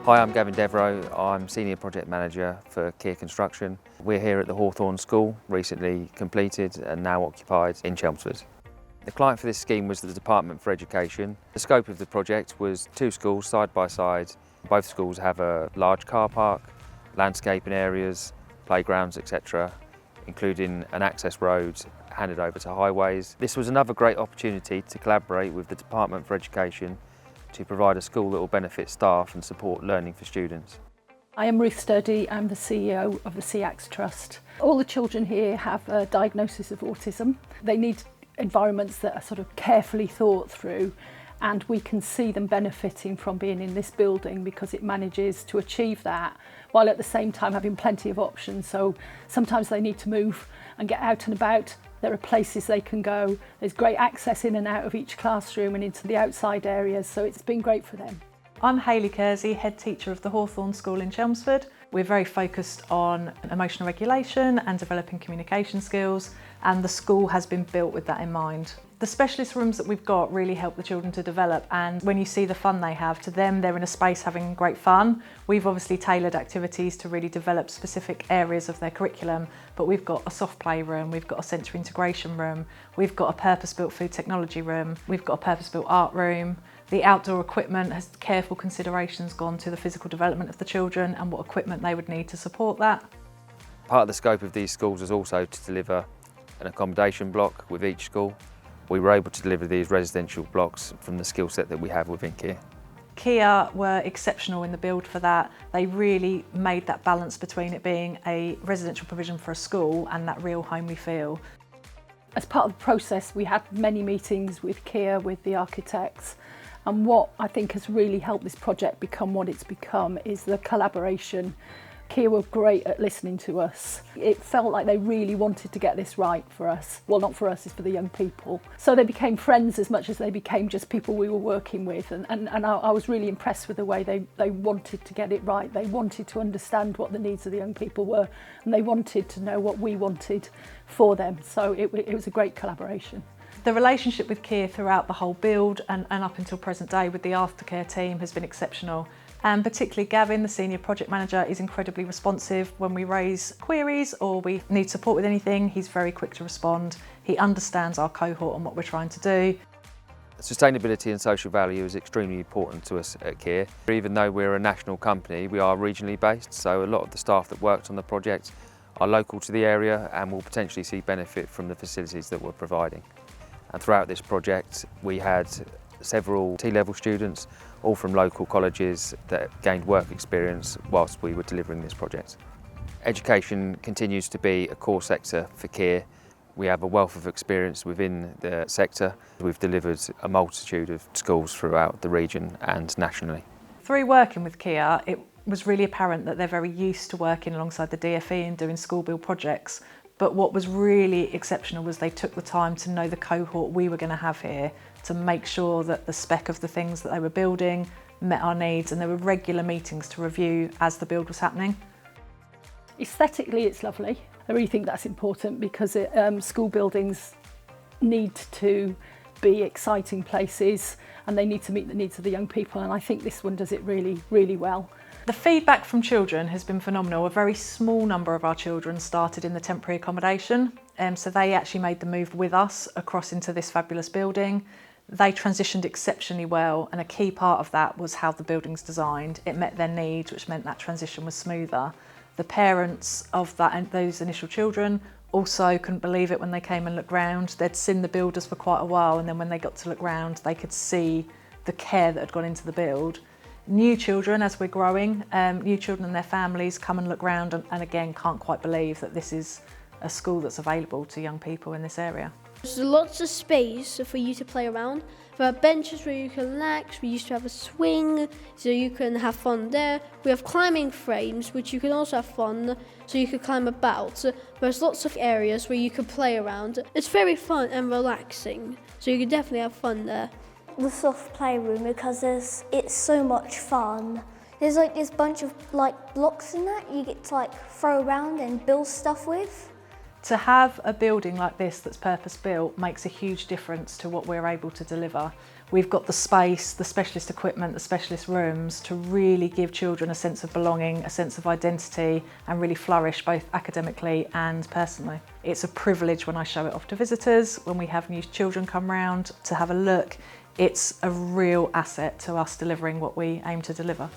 Hi, I'm Gavin Devereux. I'm Senior Project Manager for Kier Construction. We're here at the Hawthorns School, recently completed and now occupied in Chelmsford. The client for this scheme was the Department for Education. The scope of the project was 2 schools side by side. Both schools have a large car park, landscaping areas, playgrounds, etc., including an access road handed over to highways. This was another great opportunity to collaborate with the Department for Education to provide a school that will benefit staff and support learning for students. I am Ruth Sturdy. I'm the CEO of the SEAX Trust. All the children here have a diagnosis of autism. They need environments that are sort of carefully thought through, and we can see them benefiting from being in this building because it manages to achieve that while at the same time having plenty of options. So sometimes they need to move and get out and about. There are places they can go. There's great access in and out of each classroom and into the outside areas, so it's been great for them. I'm Hayley Kersey, Head Teacher of the Hawthorns School in Chelmsford. We're very focused on emotional regulation and developing communication skills, and the school has been built with that in mind. The specialist rooms that we've got really help the children to develop, and when you see the fun they have, to them they're in a space having great fun. We've obviously tailored activities to really develop specific areas of their curriculum, but we've got a soft play room, we've got a sensory integration room, we've got a purpose-built food technology room, we've got a purpose-built art room. The outdoor equipment has careful considerations gone to the physical development of the children and what equipment they would need to support that. Part of the scope of these schools is also to deliver an accommodation block with each school. We were able to deliver these residential blocks from the skill set that we have within Kier. Kier were exceptional in the build for that. They really made that balance between it being a residential provision for a school and that real homely feel. As part of the process, we had many meetings with Kier, with the architects, and what I think has really helped this project become what it's become is the collaboration. Kier were great at listening to us. It felt like they really wanted to get this right for us. Well, not for us, it's for the young people. So they became friends as much as they became just people we were working with. And I was really impressed with the way they wanted to get it right. They wanted to understand what the needs of the young people were, and they wanted to know what we wanted for them. So it was a great collaboration. The relationship with Kier throughout the whole build and up until present day with the aftercare team has been exceptional. And particularly Gavin, the Senior Project Manager, is incredibly responsive. When we raise queries or we need support with anything, he's very quick to respond. He understands our cohort and what we're trying to do. Sustainability and social value is extremely important to us at Kier. Even though we're a national company, we are regionally based, so a lot of the staff that worked on the project are local to the area and will potentially see benefit from the facilities that we're providing. And throughout this project, we had several T-level students, all from local colleges, that gained work experience whilst we were delivering this project. Education continues to be a core sector for Kier. We have a wealth of experience within the sector. We've delivered a multitude of schools throughout the region and nationally. Through working with Kier, it was really apparent that they're very used to working alongside the DFE and doing school build projects. But what was really exceptional was they took the time to know the cohort we were going to have here, to make sure that the spec of the things that they were building met our needs, and there were regular meetings to review as the build was happening. Aesthetically, it's lovely. I really think that's important because school buildings need to be exciting places and they need to meet the needs of the young people, and I think this one does it really, really well. The feedback from children has been phenomenal. A very small number of our children started in the temporary accommodation, so they actually made the move with us across into this fabulous building. They transitioned exceptionally well, and a key part of that was how the building's designed. It met their needs, which meant that transition was smoother. The parents of those initial children also couldn't believe it when they came and looked round. They'd seen the builders for quite a while, and then when they got to look round, they could see the care that had gone into the build. New children, as we're growing, new children and their families come and look round and again can't quite believe that this is a school that's available to young people in this area. There's lots of space for you to play around. There are benches where you can relax. We used to have a swing, so you can have fun there. We have climbing frames, which you can also have fun, so you can climb about. There's lots of areas where you can play around. It's very fun and relaxing, so you can definitely have fun there. The soft playroom, because it's so much fun. There's like this bunch of blocks in that you get to throw around and build stuff with. To have a building like this that's purpose built makes a huge difference to what we're able to deliver. We've got the space, the specialist equipment, the specialist rooms to really give children a sense of belonging, a sense of identity, and really flourish both academically and personally. It's a privilege when I show it off to visitors, when we have new children come round to have a look. It's a real asset to us delivering what we aim to deliver.